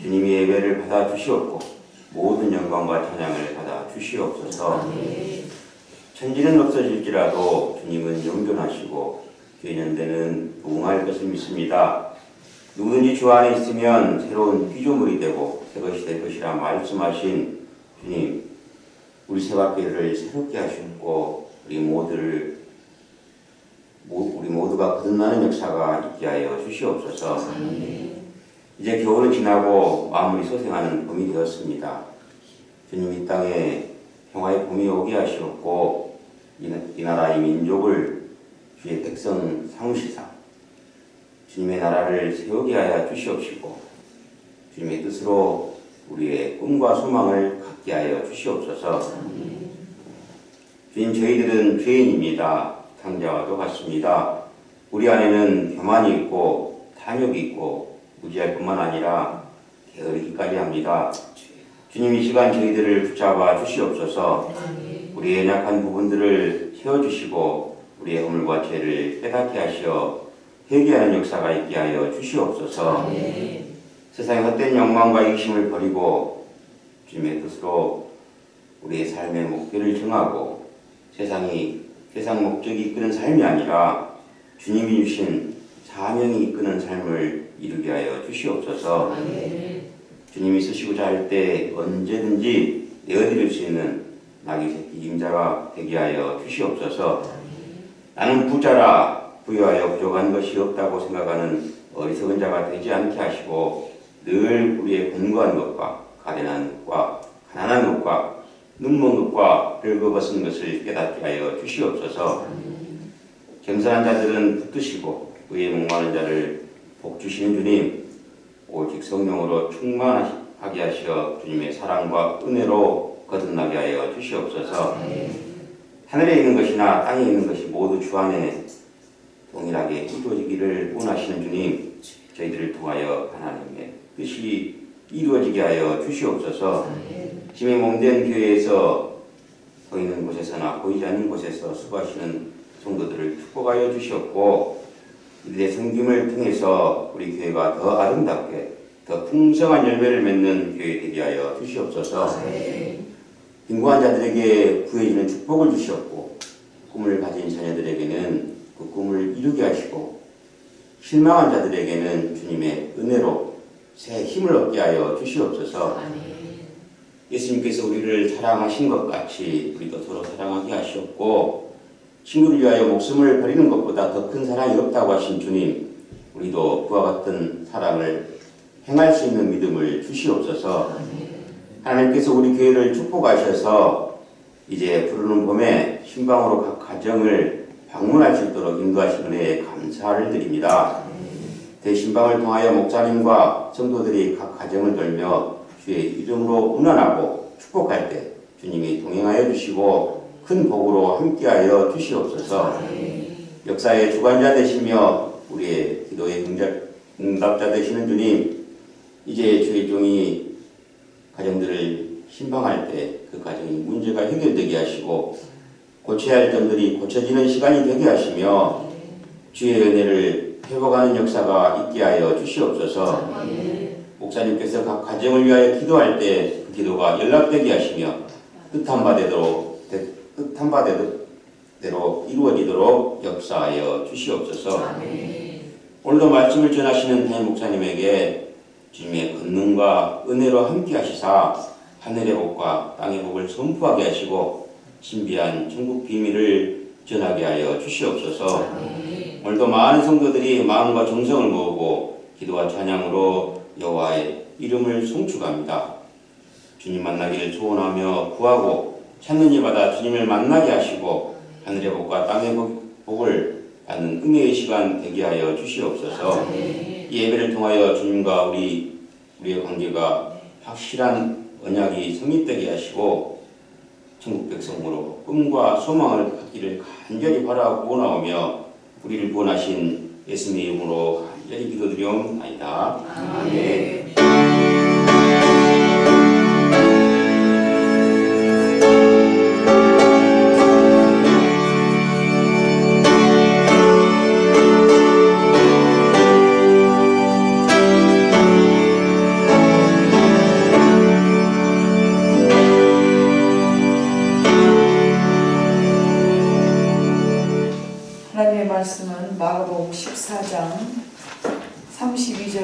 주님이 예배를 받아 주시옵고 모든 영광과 찬양을 받아 주시옵소서. 천지는 없어질지라도 주님은 영존하시고 죄인들은 부흥할 것을 믿습니다. 누구든지 주 안에 있으면 새로운 피조물이 되고 새것이 될 것이라 말씀하신 주님, 우리 새밥교회를 새롭게 하시고 우리 모두가 거듭나는 역사가 있게 하여 주시옵소서. 이제 겨울은 지나고 마무리 소생하는 봄이 되었습니다. 주님, 이 땅에 평화의 봄이 오게 하시옵고 이 나라의 민족을 주의 백성 삼으시사 주님의 나라를 세우게 하여 주시옵시고 주님의 뜻으로 우리의 꿈과 소망을 갖게 하여 주시옵소서. 주님, 저희들은 죄인입니다. 탕자와도 같습니다. 우리 안에는 교만이 있고 탐욕이 있고 무지할 뿐만 아니라 게으르기까지 합니다. 주님, 이 시간 저희들을 붙잡아 주시옵소서. 우리의 연약한 부분들을 채워주시고 우리의 허물과 죄를 깨닫게 하시어 회개하는 역사가 있게 하여 주시옵소서. 세상의 헛된 욕망과 이기심을 버리고 주님의 뜻으로 우리의 삶의 목표를 정하고 세상 목적이 이끄는 삶이 아니라 주님이 주신 사명이 이끄는 삶을 이루게 하여 주시옵소서. 주님이 쓰시고자 할 때 언제든지 내어드릴 수 있는 나귀 새끼 임자가 되게 하여 주시옵소서. 나는 부자라 부유하여 부족한 것이 없다고 생각하는 어리석은 자가 되지 않게 하시고 늘 우리의 권고한 것과 가련한 것과 가난한 것과 눈먼 것과 긁어벗은 것을 깨닫게 하여 주시옵소서. 겸손한 자들은 붙드시고 의에 목마른 자를 복주시는 주님, 오직 성령으로 충만하게 하시어 주님의 사랑과 은혜로 거듭나게 하여 주시옵소서. 하늘에 있는 것이나 땅에 있는 것이 모두 주 안에 동일하게 이루어지기를 원하시는 주님, 저희들을 통하여 하나님의 뜻이 이루어지게 하여 주시옵소서. 짐이 몸된 교회에서 서 있는 곳에서나 보이지 않는 곳에서 수고하시는 성도들을 축복하여 주시옵고 이들의 섬김을 통해서 우리 교회가 더 아름답게 더 풍성한 열매를 맺는 교회 되게 하여 주시옵소서. 빈곤한 자들에게 부해지는 축복을 주시옵고 꿈을 가진 자녀들에게는 그 꿈을 이루게 하시고 실망한 자들에게는 주님의 은혜로 새 힘을 얻게 하여 주시옵소서. 예수님께서 우리를 사랑하신 것 같이 우리도 서로 사랑하게 하시옵고 친구를 위하여 목숨을 버리는 것보다 더 큰 사랑이 없다고 하신 주님, 우리도 그와 같은 사랑을 행할 수 있는 믿음을 주시옵소서. 하나님께서 우리 교회를 축복하셔서 이제 부르는 봄에 신방으로 각 가정을 방문할 수 있도록 인도하신 은혜에 감사를 드립니다. 대신방을 통하여 목사님과 성도들이 각 가정을 돌며 주의 이름으로 운원하고 축복할 때 주님이 동행하여 주시고 큰 복으로 함께하여 주시옵소서. 역사의 주관자 되시며 우리의 기도의 응답자 되시는 주님, 이제 주의 종이 가정들을 신방할 때 그 가정이 문제가 해결되게 하시고 고쳐야 할 점들이 고쳐지는 시간이 되게 하시며 주의 은혜를 회복하는 역사가 있게 하여 주시옵소서. 목사님께서 각 가정을 위하여 기도할 때 그 기도가 연락되게 하시며 뜻한 바대로 이루어지도록 역사하여 주시옵소서. 오늘도 말씀을 전하시는 담임 목사님에게 주님의 권능과 은혜로 함께 하시사 하늘의 복과 땅의 복을 선포하게 하시고 신비한 천국 비밀을 전하게 하여 주시옵소서. 오늘도 많은 성도들이 마음과 정성을 모으고 기도와 찬양으로 여호와의 이름을 송축합니다. 주님 만나기를 소원하며 구하고 찾는 이마다 주님을 만나게 하시고 하늘의 복과 땅의 복을 받는 은혜의 시간 되게 하여 주시옵소서. 이 예배를 통하여 주님과 우리의 관계가 확실한 언약이 성립되게 하시고 천국 백성으로 꿈과 소망을 갖기를 간절히 바라고 원하오며 우리를 구원하신 예수님의 이름으로 간절히 기도드리옵나이다. 아멘.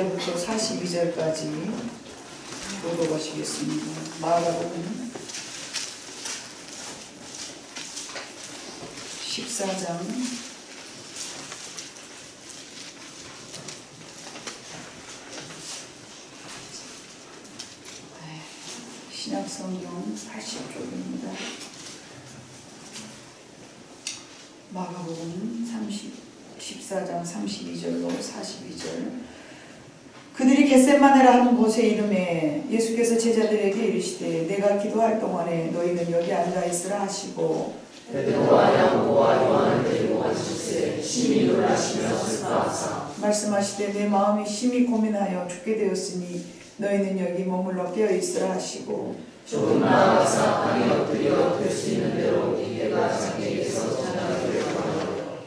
42절부터 42절까지 읽어보시겠습니다. 마가복음 14장 신약성경 80쪽입니다. 마가복음 14장 32절로 42절. 그들이 겟세마네라 하는 곳에 이름에 예수께서 제자들에게 이르시되 내가 기도할 동안에 너희는 여기 앉아있으라 하시고 베드로와 야고보와 요한을 데리고 가시되 심히 놀라시며 슬퍼하사 말씀하시되 내 마음이 심히 고민하여 죽게 되었으니 너희는 여기 머물러 깨어있으라 하시고 조금 나아가사 땅에 엎드려 될 수 있는 대로 기대가 자기에게서 전하기를 바라고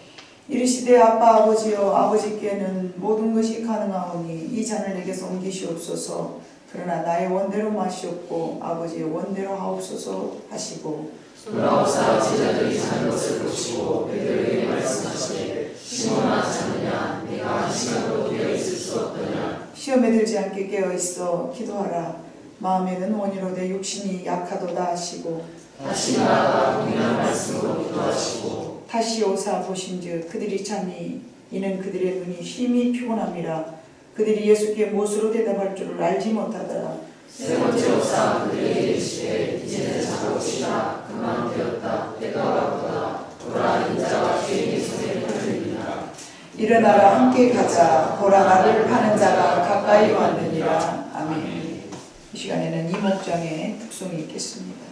이르시되 아빠 아버지여 아버지께는 모든 것이 가능하오니 이 잔을 내게서 옮기시옵소서. 그러나 나의 원대로 마시옵고 아버지의 원대로 하옵소서 하시고 돌아오사 제자들이 자는 것을 보시고 베드로에게 말씀하시되 시몬아 자느냐 네가 한 시간도 깨어있을 수 없더냐. 시험에 들지 않게 깨어있어 기도하라. 마음에는 원이로되 육신이 약하도다 하시고 다시 나아가 동일한 말씀으로 기도하시고 다시 오사 보신즉 그들이 자니 이는 그들의 눈이 심히 피곤함이라. 그들이 예수께 무엇으로 대답할 줄을 알지 못하더라. 세 번째 오사 그들에게 이르시되 이제는 자고 오시라. 그만 되었다. 때가 왔도다. 보라 인자가 죄인의 손에 팔리리라. 일어나라 함께 가자. 보라 나를 파는 자가 가까이 왔느니라. 아멘. 이 시간에는 이 목장의 특송이 있겠습니다.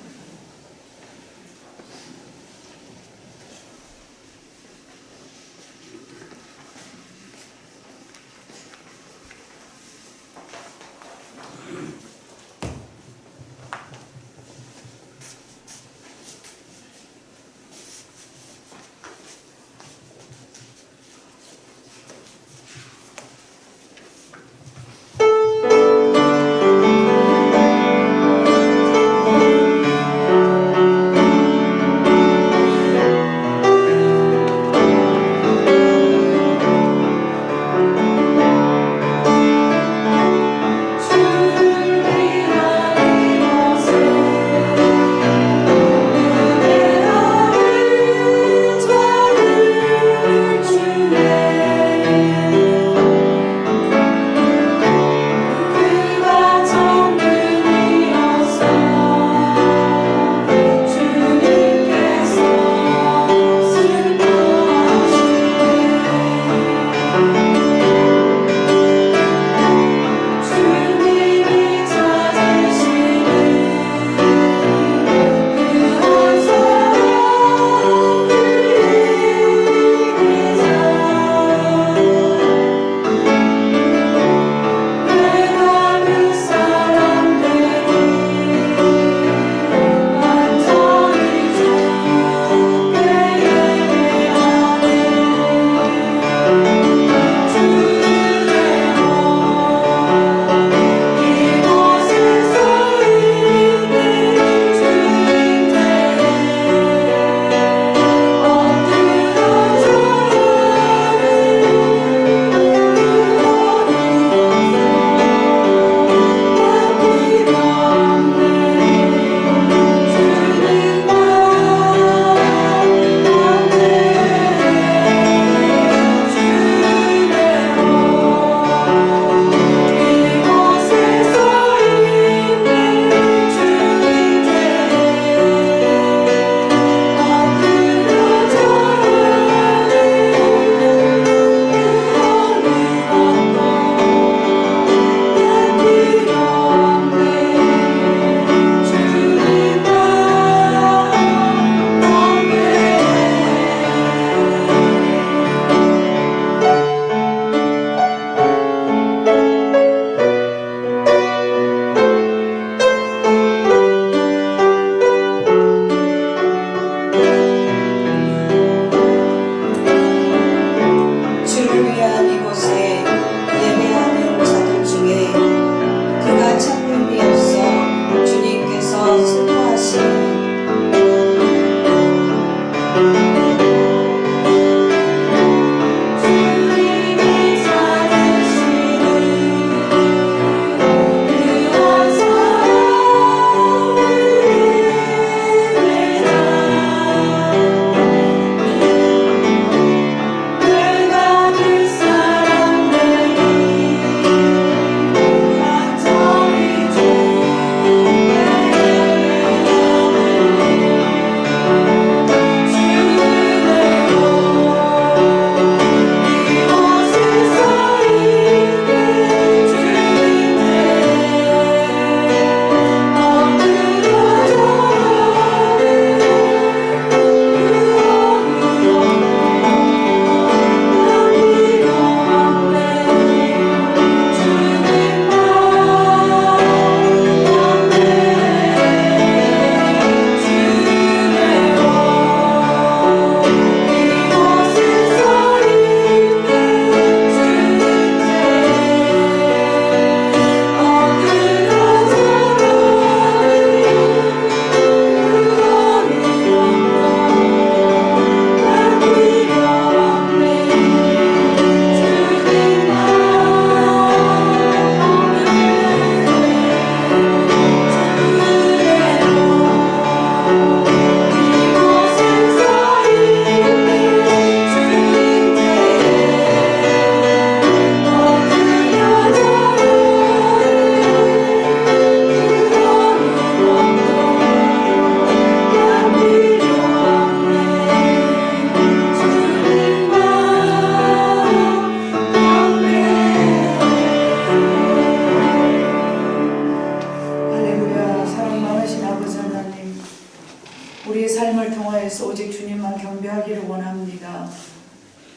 통하여서 오직 주님만 경배하기를 원합니다.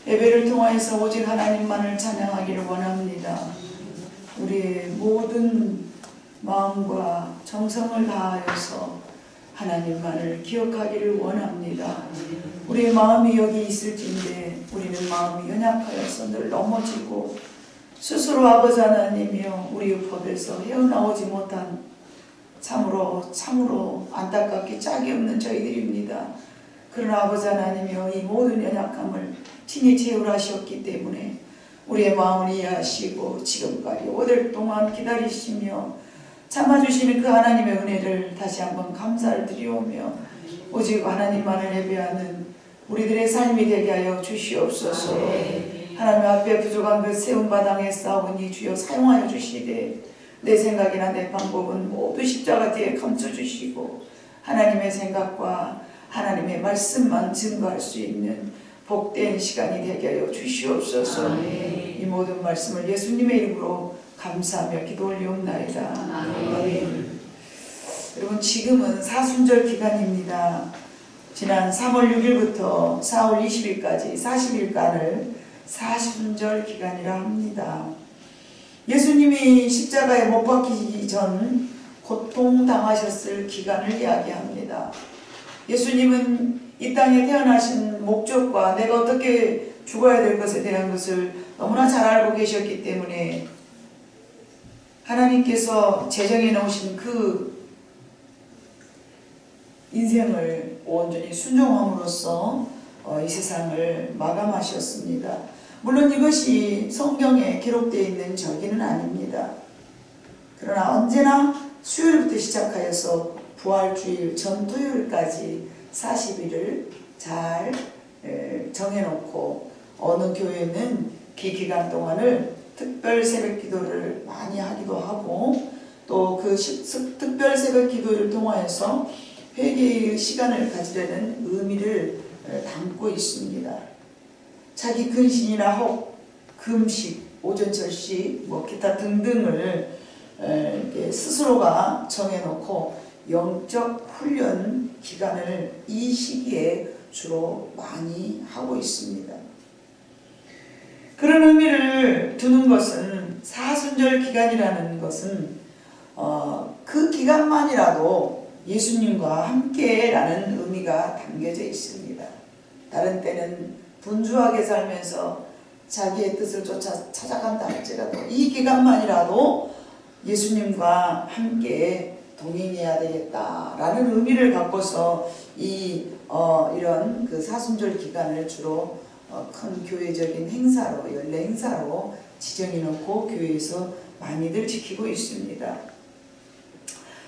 예배를 통하여서 오직 하나님만을 찬양하기를 원합니다. 우리의 모든 마음과 정성을 다하여서 하나님만을 기억하기를 원합니다. 우리의 마음이 여기 있을진데 우리는 마음이 연약하여서 늘 넘어지고 스스로 아버지 하나님이여 우리 율법에서 헤어나오지 못한 참으로 안타깝게 짝이 없는 저희들입니다. 그러나 아버지 하나님이여 이 모든 연약함을 친히 채울하셨기 때문에 우리의 마음을 이해하시고 지금까지 오랫동안 기다리시며 참아주시는 그 하나님의 은혜를 다시 한번 감사를 드리오며 오직 하나님만을 예배하는 우리들의 삶이 되게 하여 주시옵소서. 하나님 앞에 부족한 그 세운바당에 싸우니 주여 사용하여 주시되 내 생각이나 내 방법은 모두 십자가 뒤에 감춰주시고 하나님의 생각과 하나님의 말씀만 증거할 수 있는 복된 시간이 되게 하여 주시옵소서. 이 모든 말씀을 예수님의 이름으로 감사하며 기도 올리옵나이다. 아멘. 여러분 지금은 사순절 기간입니다. 지난 3월 6일부터 4월 20일까지 40일간을 사순절 기간이라 합니다. 예수님이 십자가에 못 박히기 전 고통당하셨을 기간을 이야기합니다. 예수님은 이 땅에 태어나신 목적과 내가 어떻게 죽어야 될 것에 대한 것을 너무나 잘 알고 계셨기 때문에 하나님께서 제정해 놓으신 그 인생을 온전히 순종함으로써 이 세상을 마감하셨습니다. 물론 이것이 성경에 기록되어 있는 절기는 아닙니다. 그러나 언제나 수요일부터 시작하여서 부활주일 전토요일까지 40일을 잘 정해놓고 어느 교회는 그 기간 동안을 특별 새벽 기도를 많이 하기도 하고 또 그 특별 새벽 기도를 통하여서 회개의 시간을 가지려는 의미를 담고 있습니다. 자기 근신이나 혹 금식, 오전절식, 기타 등등을 스스로가 정해놓고 영적 훈련 기간을 이 시기에 주로 많이 하고 있습니다. 그런 의미를 두는 것은 사순절 기간이라는 것은 그 기간만이라도 예수님과 함께라는 의미가 담겨져 있습니다. 다른 때는 분주하게 살면서 자기의 뜻을 쫓아 찾아간다 할지라도 이 기간만이라도 예수님과 함께 동행해야 되겠다라는 의미를 갖고서 이런 그 사순절 기간을 주로 큰 교회적인 행사로, 연례 행사로 지정해 놓고 교회에서 많이들 지키고 있습니다.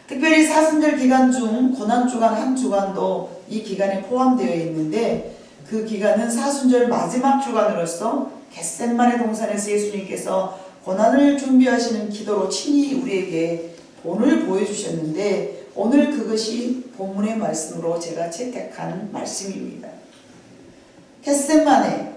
특별히 사순절 기간 중 고난주간 한 주간도 이 기간에 포함되어 있는데 그 기간은 사순절 마지막 주간으로서 겟셋마네 동산에서 예수님께서 고난을 준비하시는 기도로 친히 우리에게 본을 보여주셨는데 오늘 그것이 본문의 말씀으로 제가 채택한 말씀입니다. 겟셋마네,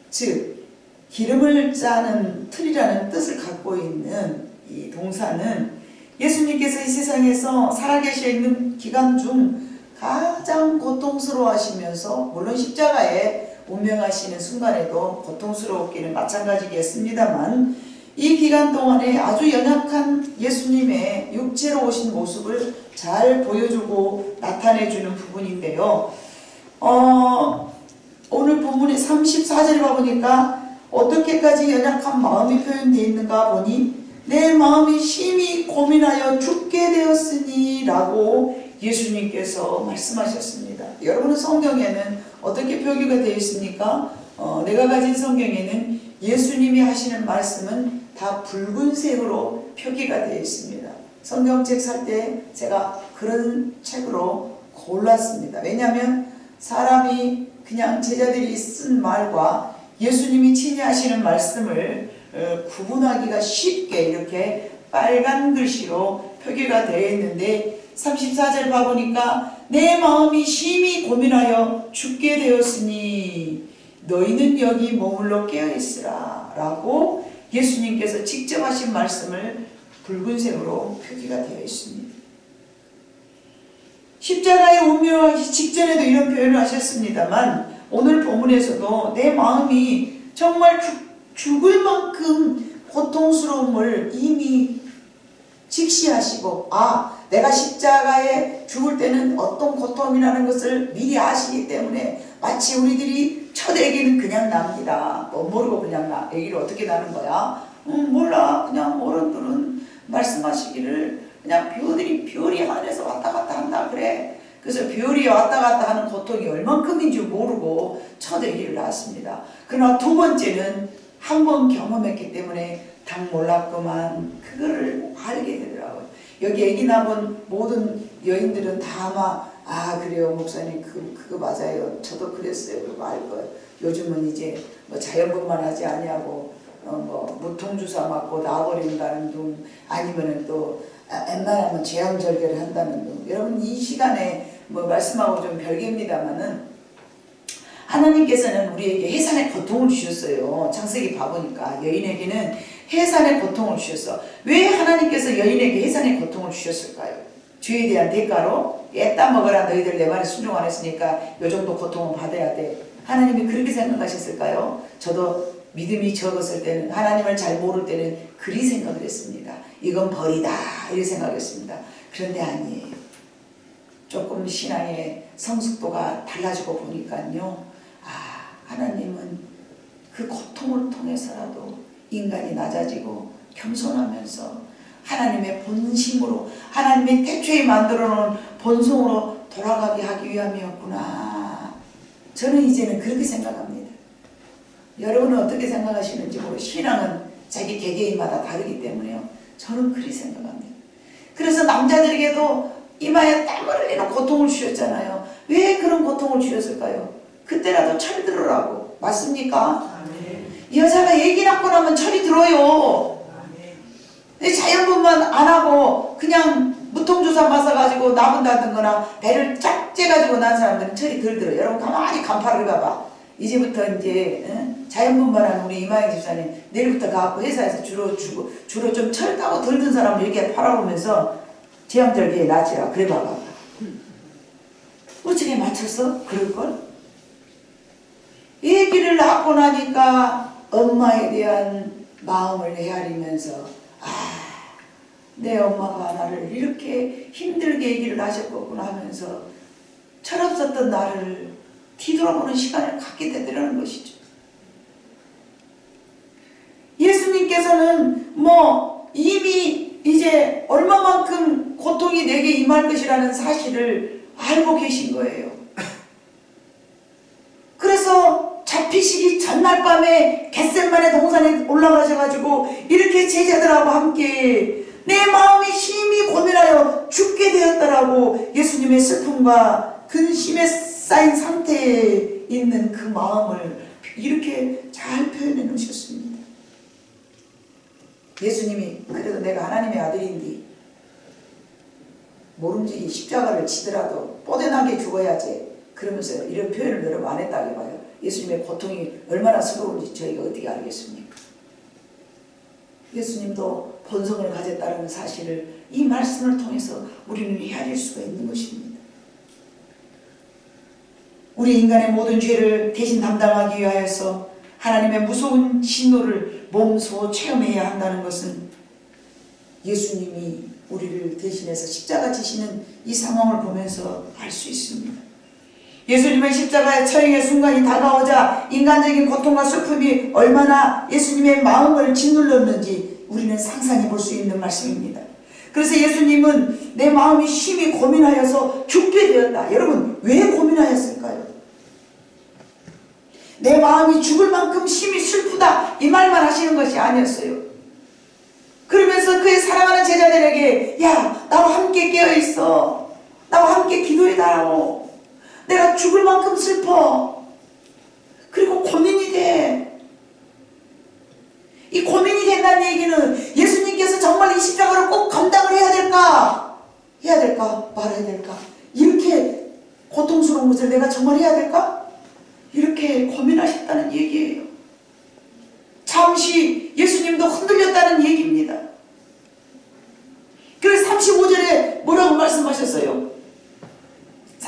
즉 기름을 짜는 틀이라는 뜻을 갖고 있는 이 동산은 예수님께서 이 세상에서 살아계셔 있는 기간 중 가장 고통스러워하시면서 물론 십자가에 운명하시는 순간에도 고통스러웠기는 마찬가지겠습니다만 이 기간 동안에 아주 연약한 예수님의 육체로 오신 모습을 잘 보여주고 나타내주는 부분인데요. 오늘 본문의 34절을 봐보니까 어떻게까지 연약한 마음이 표현되어 있는가 보니 내 마음이 심히 고민하여 죽게 되었으니 라고 예수님께서 말씀하셨습니다. 여러분의 성경에는 어떻게 표기가 되어 있습니까? 내가 가진 성경에는 예수님이 하시는 말씀은 다 붉은색으로 표기가 되어 있습니다. 성경책 살 때 제가 그런 책으로 골랐습니다. 왜냐하면 사람이 그냥 제자들이 쓴 말과 예수님이 친히 하시는 말씀을 구분하기가 쉽게 이렇게 빨간 글씨로 표기가 되어 있는데 34절 봐보니까 내 마음이 심히 고민하여 죽게 되었으니 너희는 여기 머물러 깨어있으라 라고 예수님께서 직접 하신 말씀을 붉은색으로 표기가 되어 있습니다. 십자가에 운명하기 직전에도 이런 표현을 하셨습니다만 오늘 본문에서도 내 마음이 정말 죽을 만큼 고통스러움을 이미 직시하시고 내가 십자가에 죽을 때는 어떤 고통이라는 것을 미리 아시기 때문에 마치 우리들이 첫 아기는 그냥 납니다. 모르고 그냥 아기를 어떻게 낳는 거야? 몰라. 그냥 어른들은 말씀하시기를 그냥 별이 하늘에서 왔다 갔다 한다 그래. 그래서 별이 왔다 갔다 하는 고통이 얼만큼인지 모르고 첫 아기를 낳았습니다. 그러나 두 번째는 한 번 경험했기 때문에 당 몰랐구만 그거를 알게 되더라고요. 여기 아기 낳은 모든 여인들은 다 아마 그래요 목사님 그거 맞아요. 저도 그랬어요. 그거 알 거예요. 요즘은 이제 뭐 자연분만 하지 아니하고 뭐 무통주사 맞고 나와버린다는 둥 아니면은 또 웬만하면 제왕절개를 한다는 둥. 여러분 이 시간에 뭐 말씀하고 좀 별개입니다만은 하나님께서는 우리에게 해산의 고통을 주셨어요. 창세기 봐보니까 여인에게는 해산의 고통을 주셨어. 왜 하나님께서 여인에게 해산의 고통을 주셨을까요? 주에 대한 대가로 애따 먹어라 너희들 내 말에 순종 안 했으니까 요 정도 고통은 받아야 돼. 하나님이 그렇게 생각하셨을까요? 저도 믿음이 적었을 때는 하나님을 잘 모를 때는 그리 생각을 했습니다. 이건 벌이다 이렇게 생각했습니다. 그런데 아니에요. 조금 신앙의 성숙도가 달라지고 보니까요. 하나님은 그 고통을 통해서라도 인간이 낮아지고 겸손하면서 하나님의 본심으로 하나님의 태초에 만들어 놓은 본성으로 돌아가게 하기 위함이었구나. 저는 이제는 그렇게 생각합니다. 여러분은 어떻게 생각하시는지 모르고 신앙은 자기 개개인마다 다르기 때문에요. 저는 그렇게 생각합니다. 그래서 남자들에게도 이마에 땀을 흘리는 고통을 주셨잖아요. 왜 그런 고통을 주셨을까요? 그때라도 철이 들으라고. 맞습니까? 여자가 애기 낳고 나면 철이 들어요. 자연분만 안 하고 그냥 무통주사 맞아가지고 나분다든거나 배를 쫙 째가지고 난 사람들은 철이 덜 들어요. 여러분 가만히 간파를 가봐. 이제부터 이제 자연분만한 우리 이마영 집사님 내일부터 가고 회사에서 주로 좀 철 따고 덜 든 사람을 이렇게 바라보면서 제왕절개에 낫지라 그래 봐봐. 어떻게 맞췄어? 그럴걸? 애기를 낳고 나니까 엄마에 대한 마음을 헤아리면서 내 엄마가 나를 이렇게 힘들게 애기를 낳으셨구나 하면서 철없었던 나를 뒤돌아보는 시간을 갖게 되더라는 것이죠. 예수님께서는 이미 이제 얼마만큼 고통이 내게 임할 것이라는 사실을 알고 계신 거예요. 그래서 잡히시기 전날 밤에 겟세마네 동산에 올라가셔가지고 이렇게 제자들하고 함께 내 마음이 심히 고민하여 죽게 되었더라고 예수님의 슬픔과 근심에 쌓인 상태에 있는 그 마음을 이렇게 잘 표현해 놓으셨습니다. 예수님이 그래도 내가 하나님의 아들인데 모름지기 십자가를 지더라도 뽀대나게 죽어야지 그러면서 이런 표현을 여러분 안 했다고 봐요. 예수님의 고통이 얼마나 서러운지 저희가 어떻게 알겠습니까? 예수님도 본성을 가졌다는 사실을 이 말씀을 통해서 우리는 헤아릴 수가 있는 것입니다. 우리 인간의 모든 죄를 대신 담당하기 위하여서 하나님의 무서운 진노를 몸소 체험해야 한다는 것은 예수님이 우리를 대신해서 십자가 지시는 이 상황을 보면서 알 수 있습니다. 예수님의 십자가의 처형의 순간이 다가오자 인간적인 고통과 슬픔이 얼마나 예수님의 마음을 짓눌렀는지 우리는 상상해 볼 수 있는 말씀입니다. 그래서 예수님은 내 마음이 심히 고민하여서 죽게 되었다. 여러분 왜 고민하였을까요? 내 마음이 죽을 만큼 심히 슬프다 이 말만 하시는 것이 아니었어요. 그러면서 그의 사랑하는 제자들에게 야 나와 함께 깨어있어. 나와 함께 기도해달라고. 내가 죽을 만큼 슬퍼. 그리고 고민이 돼. 이 고민이 된다는 얘기는 예수님께서 정말 이 십자가를 꼭 감당을 해야 될까? 해야 될까? 말아야 될까? 이렇게 고통스러운 것을 내가 정말 해야 될까? 이렇게 고민하셨다는 얘기예요. 잠시 예수님도 흔들렸다는 얘기입니다. 그래서 35절에 뭐라고 말씀하셨어요?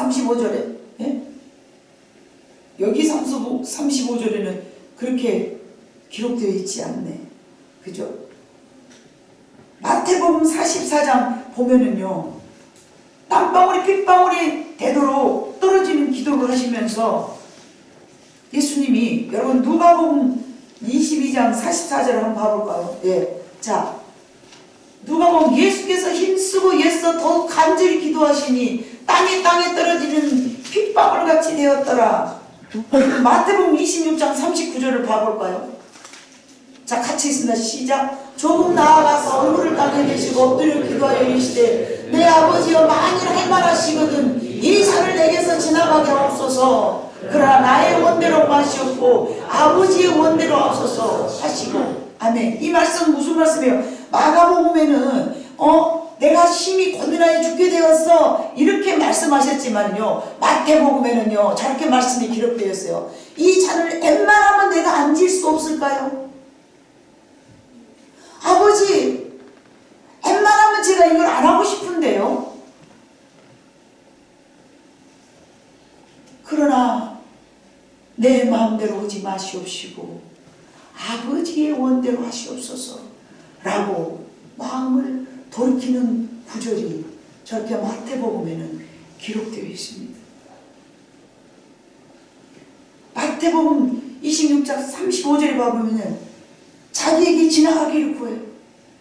35절에 예? 여기 35절에는 그렇게 기록되어 있지 않네. 그죠? 마태복음 44장 보면은요, 땀방울이 핏방울이 되도록 떨어지는 기도를 하시면서 예수님이, 여러분 누가복음 22장 44절을 한번 봐볼까요? 예. 자, 누가복음, 예수께서 힘쓰고 애써 더욱 간절히 기도하시니 땅에 떨어지는 핏방울같이 되었더라. 마태복음 26장 39절을 봐볼까요? 자, 같이 있습니다. 시작. 조금 나아가서 얼굴을 땅에 대시고 엎드려 기도하여 이르시되 내 아버지여 만일 할만하시거든 이 산을 내게서 지나가게 하옵소서. 그러나 나의 원대로 마시옵고 아버지의 원대로 하옵소서 하시고. 아멘. 이 말씀 무슨 말씀이에요? 마가복음에는 내가 심히 고민하여 죽게 되었어 이렇게 말씀하셨지만요, 마태복음에는요 저렇게 말씀이 기록되었어요. 이 잔을 웬만하면 내가 앉을 수 없을까요? 아버지, 웬만하면 제가 이걸 안 하고 싶은데요. 그러나 내 마음대로 오지 마시옵시고 아버지의 원대로 하시옵소서 라고 마음을 돌이키는 구절이 저렇게 마태복음에는 기록되어 있습니다. 마태복음 26장 35절에 봐보면 자기에게 지나가기를 구해요.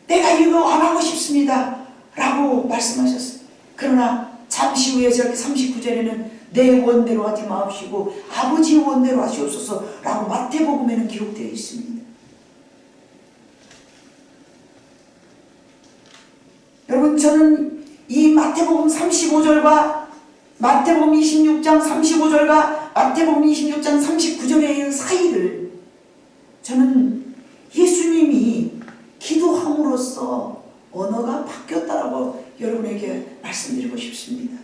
내가 이거 안 하고 싶습니다 라고 말씀하셨어요. 그러나 잠시 후에 저렇게 39절에는 내 원대로 하지 마옵시고 아버지의 원대로 하시옵소서 라고 마태복음에는 기록되어 있습니다. 여러분, 저는 이 마태복음 35절과 마태복음 26장 35절과 마태복음 26장 39절의 있는 사이를 저는 예수님이 기도함으로써 언어가 바뀌었다라고 여러분에게 말씀드리고 싶습니다.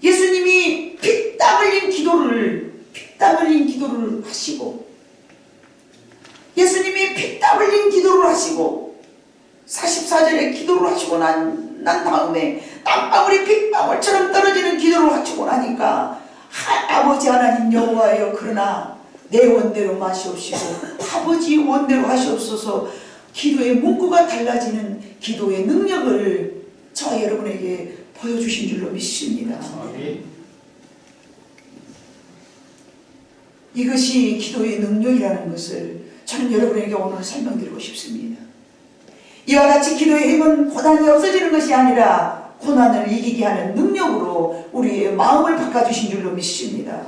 예수님이 피땀 흘린 기도를 하시고 예수님이 피땀 흘린 기도를 하시고 44절에 기도를 하시고 난 다음에 땀방울이 핏방울처럼 떨어지는 기도를 하시고 나니까 아버지 하나님 여호와여, 그러나 내 원대로 마시옵시고 아버지 원대로 하시옵소서. 기도의 문구가 달라지는 기도의 능력을 저 여러분에게 보여주신 줄로 믿습니다. 이것이 기도의 능력이라는 것을 저는 여러분에게 오늘 설명드리고 싶습니다. 이와 같이 기도의 힘은 고난이 없어지는 것이 아니라 고난을 이기게 하는 능력으로 우리의 마음을 바꿔주신 줄로 믿습니다.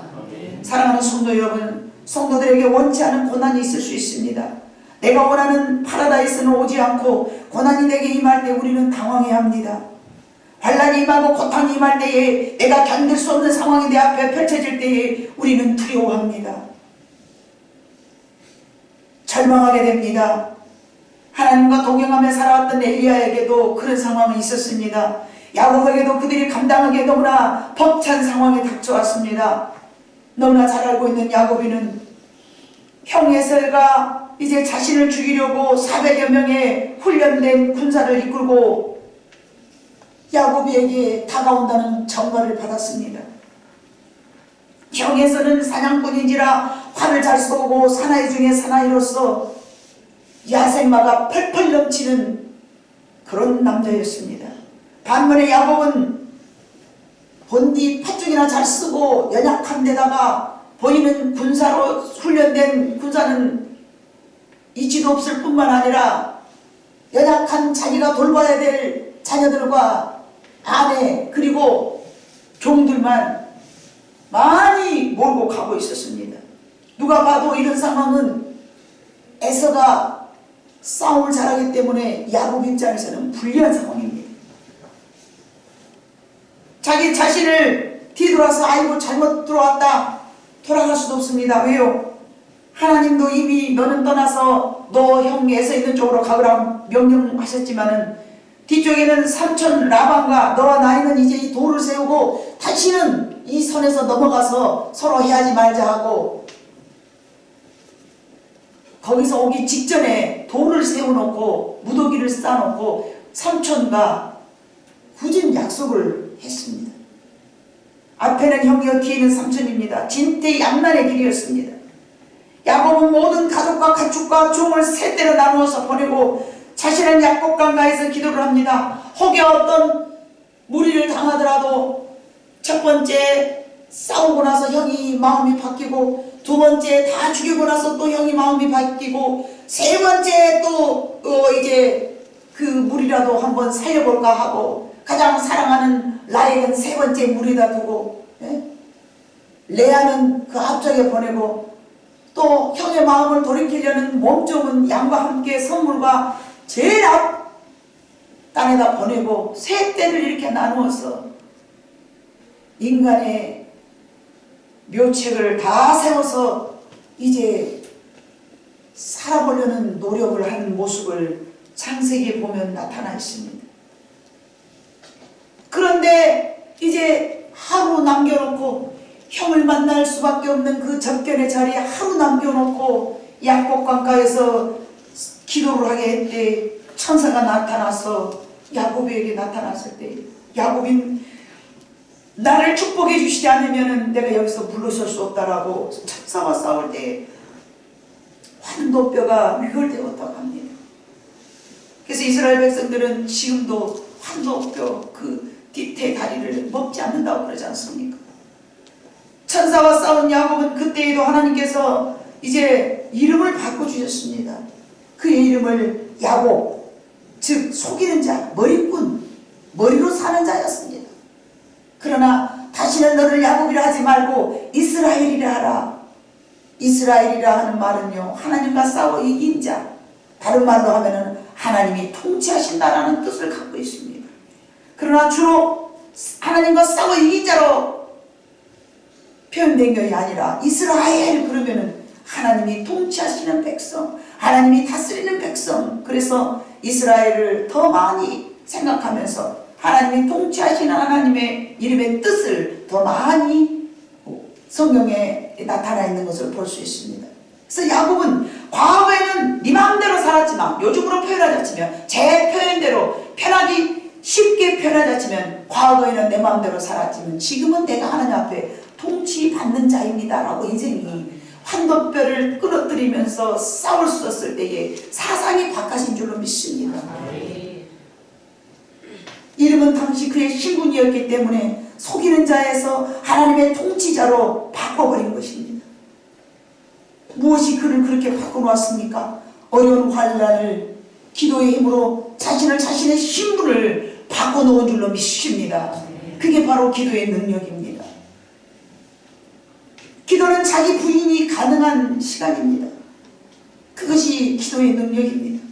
사랑하는 성도 여러분, 성도들에게 원치 않은 고난이 있을 수 있습니다. 내가 원하는 파라다이스는 오지 않고 고난이 내게 임할 때 우리는 당황해야 합니다. 환난이 임하고 고통이 임할 때에, 내가 견딜 수 없는 상황이 내 앞에 펼쳐질 때에 우리는 두려워합니다. 절망하게 됩니다. 하나님과 동행하며 살아왔던 엘리야에게도 그런 상황이 있었습니다. 야곱에게도 그들이 감당하기에 너무나 벅찬 상황이 닥쳐왔습니다. 너무나 잘 알고 있는 야곱이는 형 에셀가 이제 자신을 죽이려고 400여 명의 훈련된 군사를 이끌고 야곱에게 다가온다는 전가를 받았습니다. 형 에셀은 사냥꾼인지라 활을 잘 쏘고 사나이 중에 사나이로서 야생마가 펄펄 넘치는 그런 남자였습니다. 반면에 야곱은 본디 팥죽이나 잘 쓰고 연약한 데다가 보이는 군사로 훈련된 군사는 있지도 없을 뿐만 아니라 연약한 자기가 돌봐야 될 자녀들과 아내 그리고 종들만 많이 몰고 가고 있었습니다. 누가 봐도 이런 상황은 에서가 싸움을 잘하기 때문에 야곱 입장에서는 불리한 상황입니다. 자기 자신을 뒤돌아서 아이고 잘못 들어왔다 돌아갈 수도 없습니다. 왜요? 하나님도 이미 너는 떠나서 너 형 에서 있는 쪽으로 가거라 명령하셨지만은 뒤쪽에는 삼촌 라반과 너와 나이는 이제 이 돌을 세우고 다시는 이 선에서 넘어가서 서로 해하지 말자 하고 거기서 오기 직전에 돌을 세워놓고 무더기를 쌓아놓고 삼촌과 굳은 약속을 했습니다. 앞에는 형이요 뒤에는 삼촌입니다. 진퇴양난의 길이었습니다. 야곱은 모든 가족과 가축과 종을 세 대로 나누어서 보내고 자신은 야복강가에서 기도를 합니다. 혹여 어떤 무리를 당하더라도 첫 번째 싸우고 나서 형이 마음이 바뀌고, 두 번째 다 죽이고 나서 또 형이 마음이 바뀌고, 세 번째 또 이제 그 무리라도 한번 살려볼까 하고 가장 사랑하는 라헬은 세 번째 무리다 두고, 레아는 그 앞쪽에 보내고, 또 형의 마음을 돌이키려는 몸종은 양과 함께 선물과 제일 앞 땅에다 보내고 세 떼를 이렇게 나누어서 인간의 묘책을 다 세워서 이제 살아보려는 노력을 하는 모습을 창세기에 보면 나타나 있습니다. 그런데 이제 하루 남겨놓고 형을 만날 수밖에 없는 그 접견의 자리에 하루 남겨놓고 야복강가에서 기도를 하게 했대. 천사가 나타나서 야곱에게 나타났을 때, 야곱인 나를 축복해 주시지 않으면 내가 여기서 물러설 수 없다라고 천사와 싸울 때 환도뼈가 유혈되었다고 합니다. 그래서 이스라엘 백성들은 지금도 환도뼈 그 뒤태 다리를 먹지 않는다고 그러지 않습니까? 천사와 싸운 야곱은 그때에도 하나님께서 이제 이름을 바꿔주셨습니다. 그의 이름을 야곱, 즉 속이는 자, 머리꾼, 머리로 사는 자였습니다. 그러나 다시는 너를 야곱이라 하지 말고 이스라엘이라 하라. 이스라엘이라 하는 말은요, 하나님과 싸워 이긴 자, 다른 말로 하면은 하나님이 통치하신다라는 뜻을 갖고 있습니다. 그러나 주로 하나님과 싸워 이긴 자로 표현된 것이 아니라 이스라엘 그러면은 하나님이 통치하시는 백성, 하나님이 다스리는 백성. 그래서 이스라엘을 더 많이 생각하면서 하나님이 통치하시는 하나님의 이름의 뜻을 더 많이 성경에 나타나 있는 것을 볼 수 있습니다. 그래서 야곱은 과거에는 네 마음대로 살았지만, 요즘으로 표현하자치면 제 표현대로 편하기 쉽게 표현하자치면 과거에는 내 마음대로 살았지만 지금은 내가 하나님 앞에 통치받는 자입니다 라고 인생이 환도뼈를 끊어뜨리면서 싸울 수 있을 때에 사상이 바뀌신 줄로 믿습니다. 이름은 당시 그의 신분이었기 때문에 속이는 자에서 하나님의 통치자로 바꿔버린 것입니다. 무엇이 그를 그렇게 바꿔놓았습니까? 어려운 환난을 기도의 힘으로 자신의 신분을 바꿔놓은 줄로 믿습니다. 그게 바로 기도의 능력입니다. 기도는 자기 부인이 가능한 시간입니다. 그것이 기도의 능력입니다.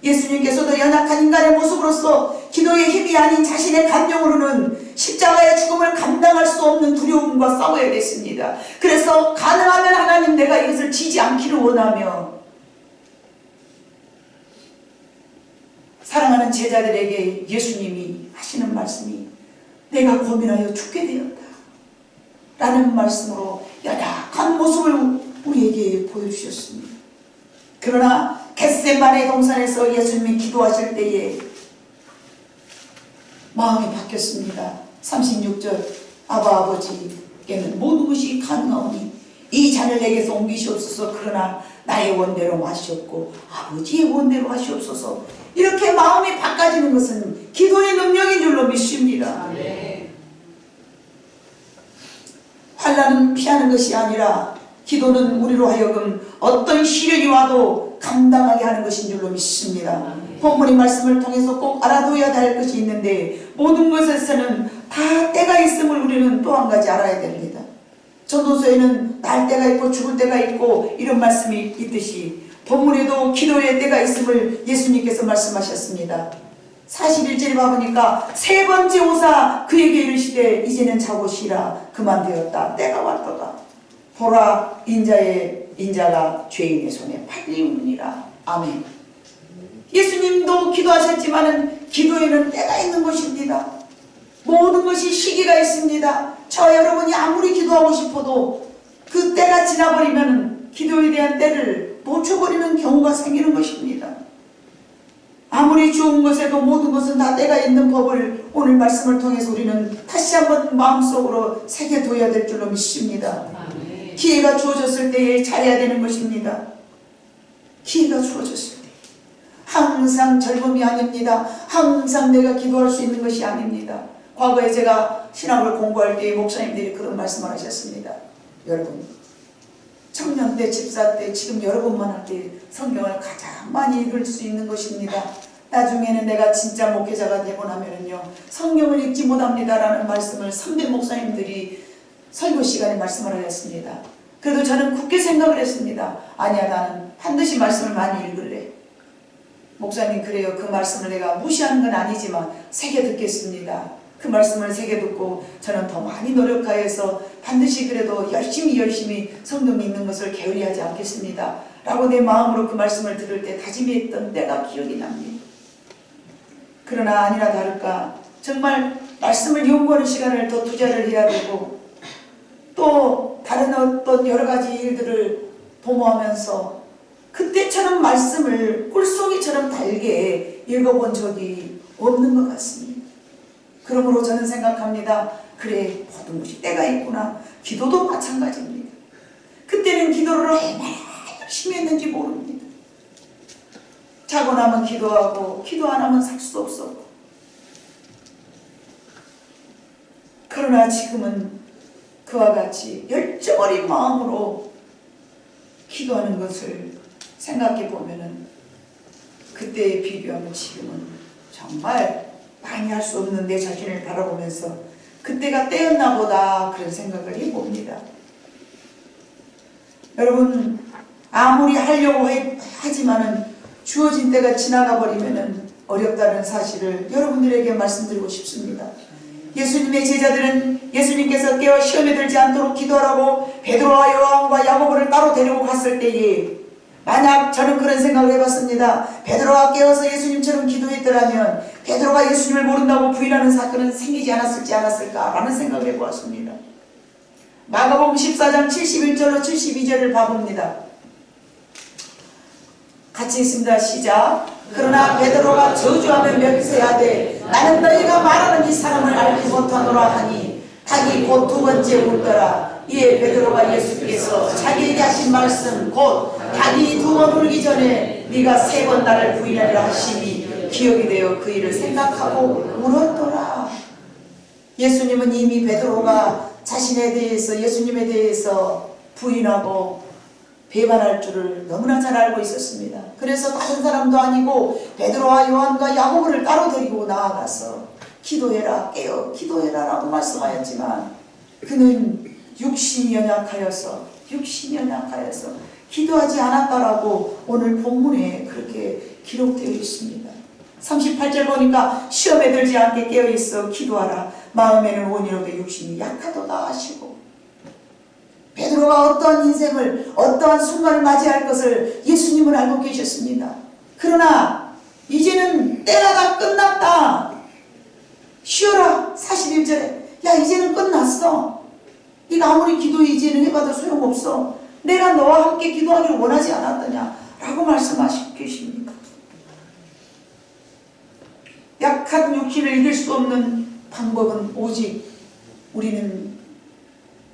예수님께서도 연약한 인간의 모습으로서 기도의 힘이 아닌 자신의 감정으로는 십자가의 죽음을 감당할 수 없는 두려움과 싸워야 됐습니다. 그래서 가능하면 하나님 내가 이것을 지지 않기를 원하며 사랑하는 제자들에게 예수님이 하시는 말씀이 내가 고민하여 죽게 되었다 라는 말씀으로 연약한 모습을 우리에게 보여주셨습니다. 그러나 겟세마네 동산에서 예수님이 기도하실 때에 마음이 바뀌었습니다. 36절 아버지께는 모든 것이 가능하오니 이 잔을 내게서 옮기시옵소서. 그러나 나의 원대로 마시옵고 아버지의 원대로 하시옵소서. 이렇게 마음이 바꿔지는 것은 기도의 능력인 줄로 믿습니다. 환난은 피하는 것이 아니라 기도는 우리로 하여금 어떤 시련이 와도 감당하게 하는 것인 줄로 믿습니다. 본문의 말씀을 통해서 꼭 알아둬야 할 것이 있는데 모든 것에서는 다 때가 있음을 우리는 또 한 가지 알아야 됩니다. 전도서에는 날 때가 있고 죽을 때가 있고 이런 말씀이 있듯이 본문에도 기도의 때가 있음을 예수님께서 말씀하셨습니다. 41절에 봐보니까 세 번째 오사 그에게 이르시되 이제는 자고 쉬라. 그만 되었다. 때가 왔도다. 보라 인자가 죄인의 손에 팔리우느니라. 아멘. 예수님도 기도하셨지만은 기도에는 때가 있는 것입니다. 모든 것이 시기가 있습니다. 저와 여러분이 아무리 기도하고 싶어도 그 때가 지나버리면 기도에 대한 때를 놓쳐버리는 경우가 생기는 것입니다. 아무리 좋은 것에도 모든 것은 다 때가 있는 법을 오늘 말씀을 통해서 우리는 다시 한번 마음속으로 새겨둬야 될 줄로 믿습니다. 기회가 주어졌을 때에 잘해야 되는 것입니다. 기회가 주어졌을 때 항상 젊음이 아닙니다. 항상 내가 기도할 수 있는 것이 아닙니다. 과거에 제가 신학을 공부할 때 목사님들이 그런 말씀을 하셨습니다. 여러분, 청년 때, 집사 때, 지금 여러분만 할 때 성경을 가장 많이 읽을 수 있는 것입니다. 나중에는 내가 진짜 목회자가 되고 나면은요, 성경을 읽지 못합니다 라는 말씀을 선배 목사님들이 설교 시간에 말씀을 하셨습니다. 그래도 저는 굳게 생각을 했습니다. 아니야, 나는 반드시 말씀을 많이 읽을래. 목사님, 그래요. 그 말씀을 내가 무시하는 건 아니지만 새겨 듣겠습니다. 그 말씀을 새겨 듣고 저는 더 많이 노력하여서 반드시 그래도 열심히 성경 읽는 것을 게으리하지 않겠습니다 라고 내 마음으로 그 말씀을 들을 때 다짐했던 때가 기억이 납니다. 그러나 아니나 다를까 정말 말씀을 연구하는 시간을 더 투자를 해야 되고 또 다른 어떤 여러 가지 일들을 도모하면서 그때처럼 말씀을 꿀송이처럼 달게 읽어본 적이 없는 것 같습니다. 그러므로 저는 생각합니다. 그래, 모든 것이 때가 있구나. 기도도 마찬가지입니다. 그때는 기도를 얼마나 열심히 했는지 모릅니다. 자고 나면 기도하고 기도 안 하면 살 수 없었고, 그러나 지금은 그와 같이 열정 어린 마음으로 기도하는 것을 생각해 보면은 그때에 비교하면 지금은 정말 많이 할 수 없는 내 자신을 바라보면서 그때가 때였나 보다 그런 생각을 해봅니다. 여러분, 아무리 하려고 하지만은 주어진 때가 지나가 버리면은 어렵다는 사실을 여러분들에게 말씀드리고 싶습니다. 예수님의 제자들은 예수님께서 깨어 시험에 들지 않도록 기도하라고 베드로와 요한과 야고보를 따로 데리고 갔을 때에 만약 저는 그런 생각을 해봤습니다. 베드로가 깨어서 예수님처럼 기도했더라면 베드로가 예수님을 모른다고 부인하는 사건은 생기지 않았을까라는 생각을 해보았습니다. 마가복음 14장 71절로 72절을 봐봅니다. 같이 있습니다. 시작. 그러나 베드로가 저주하며 맹세하되 나는 너희가 말하는 이 사람을 알지 못하노라 하니 닭이 곧 두 번째 울더라. 이에 베드로가 예수께서 자기에게 하신 말씀 곧 닭이 두 번 울기 전에 네가 세 번 나를 부인하리라 하시니 기억이 되어 그 일을 생각하고 울었더라. 예수님은 이미 베드로가 자신에 대해서 예수님에 대해서 부인하고 배반할 줄을 너무나 잘 알고 있었습니다. 그래서 다른 사람도 아니고 베드로와 요한과 야고보를 따로 데리고 나아가서 기도해라, 깨어 기도해라 라고 말씀하였지만 그는 육신이 연약하여서 기도하지 않았다라고 오늘 본문에 그렇게 기록되어 있습니다. 38절 보니까 시험에 들지 않게 깨어있어 기도하라. 마음에는 원이로도 육신이 약하도다 하시고, 베드로가 어떠한 인생을 어떠한 순간을 맞이할 것을 예수님은 알고 계셨습니다. 그러나 이제는 때가 다 끝났다. 쉬어라. 41절에 야 이제는 끝났어. 네가 아무리 기도해 이제는 해봐도 소용없어. 내가 너와 함께 기도하기를 원하지 않았더냐 라고 말씀하시고 계십니다. 약한 육신을 이길 수 없는 방법은 오직 우리는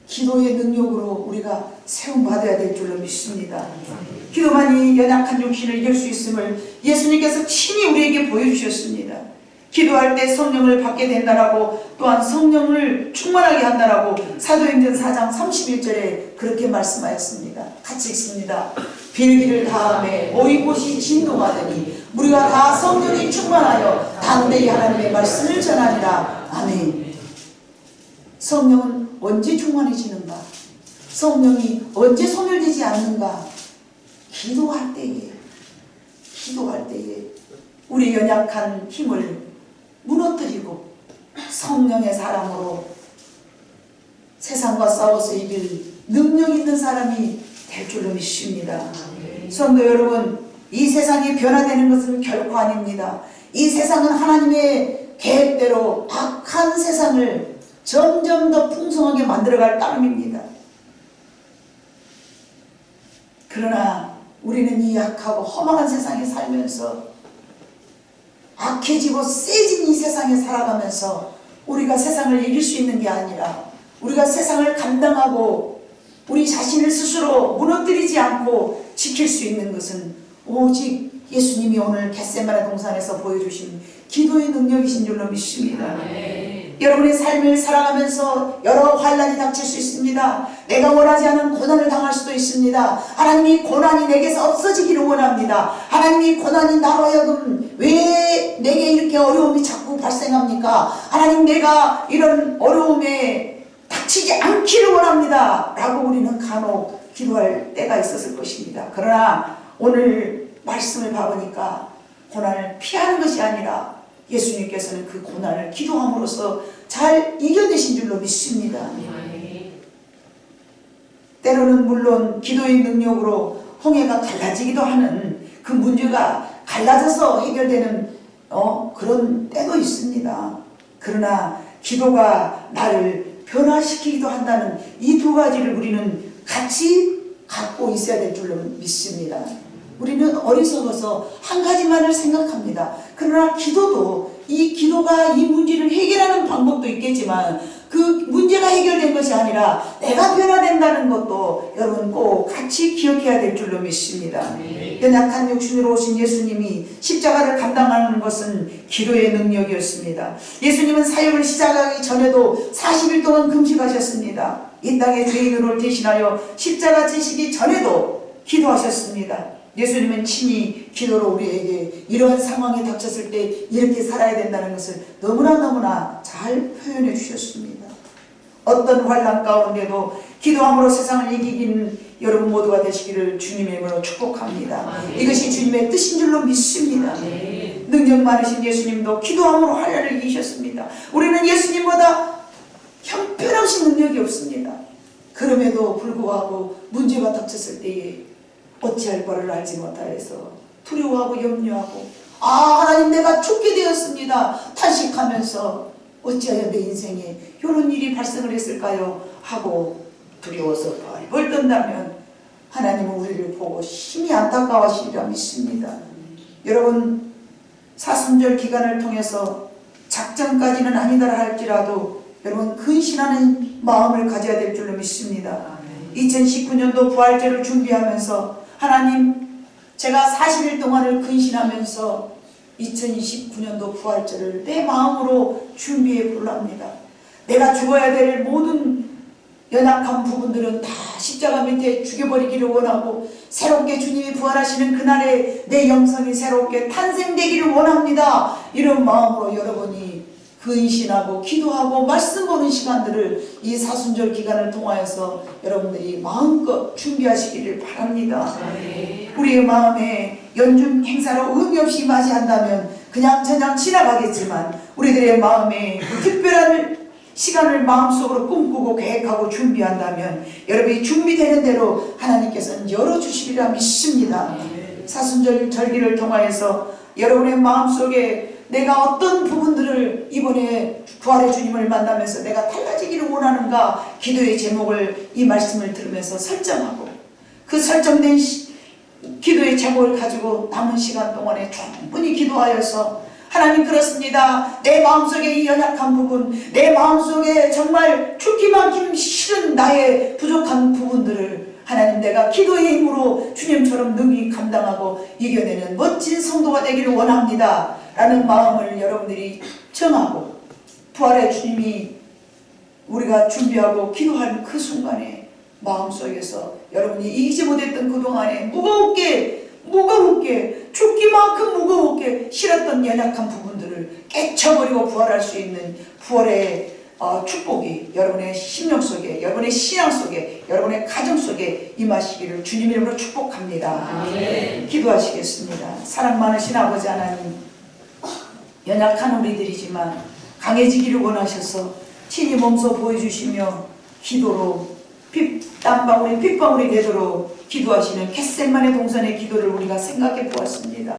기도의 능력으로 우리가 세움받아야 될 줄로 믿습니다. 기도만이 연약한 육신을 이길 수 있음을 예수님께서 친히 우리에게 보여주셨습니다. 기도할 때 성령을 받게 된다라고, 또한 성령을 충만하게 한다라고 사도행전 4장 31절에 그렇게 말씀하였습니다. 같이 읽습니다. 빌기를 다하매 온 곳이 진동하더니 우리가 다 성령이 충만하여 담대히 하나님의 말씀을 전하니라. 아멘. 성령은 언제 충만해지는가? 성령이 언제 소멸되지 않는가? 기도할 때에 우리 연약한 힘을 무너뜨리고 성령의 사람으로 세상과 싸워서 이길 능력 있는 사람이 될 줄로 믿습니다. 성도 여러분, 이 세상이 변화되는 것은 결코 아닙니다. 이 세상은 하나님의 계획대로 악한 세상을 점점 더 풍성하게 만들어갈 따름입니다. 그러나 우리는 이 약하고 험악한 세상에 살면서 악해지고 세진 이 세상에 살아가면서 우리가 세상을 이길 수 있는 게 아니라 우리가 세상을 감당하고 우리 자신을 스스로 무너뜨리지 않고 지킬 수 있는 것은 오직 예수님이 오늘 겟세마네 동산에서 보여주신 기도의 능력이신 줄로 믿습니다. 여러분의 삶을 살아가면서 여러 환난이 닥칠 수 있습니다. 내가 원하지 않은 고난을 당할 수도 있습니다. 하나님이 고난이 내게서 없어지기를 원합니다. 하나님이 고난이 나로 하여금 왜 내게 이렇게 어려움이 자꾸 발생합니까? 하나님, 내가 이런 어려움에 닥치지 않기를 원합니다 라고 우리는 간혹 기도할 때가 있었을 것입니다. 그러나 오늘 말씀을 봐보니까 고난을 피하는 것이 아니라 예수님께서는 그 고난을 기도함으로써 잘 이겨내신 줄로 믿습니다. 때로는 물론 기도의 능력으로 홍해가 갈라지기도 하는, 그 문제가 갈라져서 해결되는 그런 때도 있습니다. 그러나 기도가 나를 변화시키기도 한다는 이 두 가지를 우리는 같이 갖고 있어야 될 줄로 믿습니다. 우리는 어리석어서 한 가지만을 생각합니다. 그러나 기도도, 이 기도가 이 문제를 해결하는 방법도 있겠지만 그 문제가 해결된 것이 아니라 내가 변화된다는 것도 여러분 꼭 같이 기억해야 될 줄로 믿습니다. 연약한 육신으로 오신 예수님이 십자가를 감당하는 것은 기도의 능력이었습니다. 예수님은 사역을 시작하기 전에도 40일 동안 금식하셨습니다. 이 땅의 죄인으로 대신하여 십자가 지시기 전에도 기도하셨습니다. 예수님은 친히 기도로 우리에게 이러한 상황이 닥쳤을 때 이렇게 살아야 된다는 것을 너무나 잘 표현해 주셨습니다. 어떤 환난 가운데도 기도함으로 세상을 이기는 여러분 모두가 되시기를 주님의 이름으로 축복합니다. 이것이 주님의 뜻인 줄로 믿습니다. 능력 많으신 예수님도 기도함으로 환난을 이기셨습니다. 우리는 예수님보다 형편없이 능력이 없습니다. 그럼에도 불구하고 문제가 닥쳤을 때에 어찌할 바를 알지 못하여서 두려워하고 염려하고 하나님, 내가 죽게 되었습니다 탄식하면서 어찌하여 내 인생에 이런 일이 발생을 했을까요 하고 두려워서 벌벌 떤다면 하나님은 우리를 보고 심히 안타까워하시리라 믿습니다. 여러분, 사순절 기간을 통해서 작전까지는 아니더라 할지라도 여러분 근신하는 마음을 가져야 될 줄로 믿습니다. 2019년도 부활절을 준비하면서 하나님, 제가 40일 동안을 근신하면서 2029년도 부활절을 내 마음으로 준비해 보랍니다. 내가 죽어야 될 모든 연약한 부분들은 다 십자가 밑에 죽여버리기를 원하고 새롭게 주님이 부활하시는 그날에 내 영성이 새롭게 탄생되기를 원합니다. 이런 마음으로 여러분이 근신하고 기도하고 말씀 보는 시간들을 이 사순절 기간을 통하여서 여러분들이 마음껏 준비하시기를 바랍니다. 우리의 마음에 연중 행사로 의미 없이 맞이한다면 그냥 지나가겠지만 우리들의 마음에 특별한 시간을 마음속으로 꿈꾸고 계획하고 준비한다면 여러분이 준비되는 대로 하나님께서는 열어주시리라 믿습니다. 사순절 절기를 통하여서 여러분의 마음속에 내가 어떤 부분들을 이번에 부활의 주님을 만나면서 내가 달라지기를 원하는가, 기도의 제목을 이 말씀을 들으면서 설정하고 그 설정된 기도의 제목을 가지고 남은 시간 동안에 충분히 기도하여서 하나님, 그렇습니다. 내 마음속에 이 연약한 부분, 내 마음속에 정말 죽기만 싫은 나의 부족한 부분들을 하나님, 내가 기도의 힘으로 주님처럼 능히 감당하고 이겨내는 멋진 성도가 되기를 원합니다 라는 마음을 여러분들이 정하고 부활의 주님이 우리가 준비하고 기도하는 그 순간에 마음속에서 여러분이 이기지 못했던 그동안에 무겁게 죽기만큼 무겁게 싫었던 연약한 부분들을 깨쳐버리고 부활할 수 있는 부활의 축복이 여러분의 심령 속에, 여러분의 신앙 속에, 여러분의 가정 속에 임하시기를 주님 이름으로 축복합니다. 기도하시겠습니다. 사랑 많으신 아버지 하나님, 연약한 우리들이지만 강해지기를 원하셔서 친히 몸소 보여주시며 기도로 땀방울이 핏방울이 되도록 기도하시는 겟세마네 동산의 기도를 우리가 생각해 보았습니다.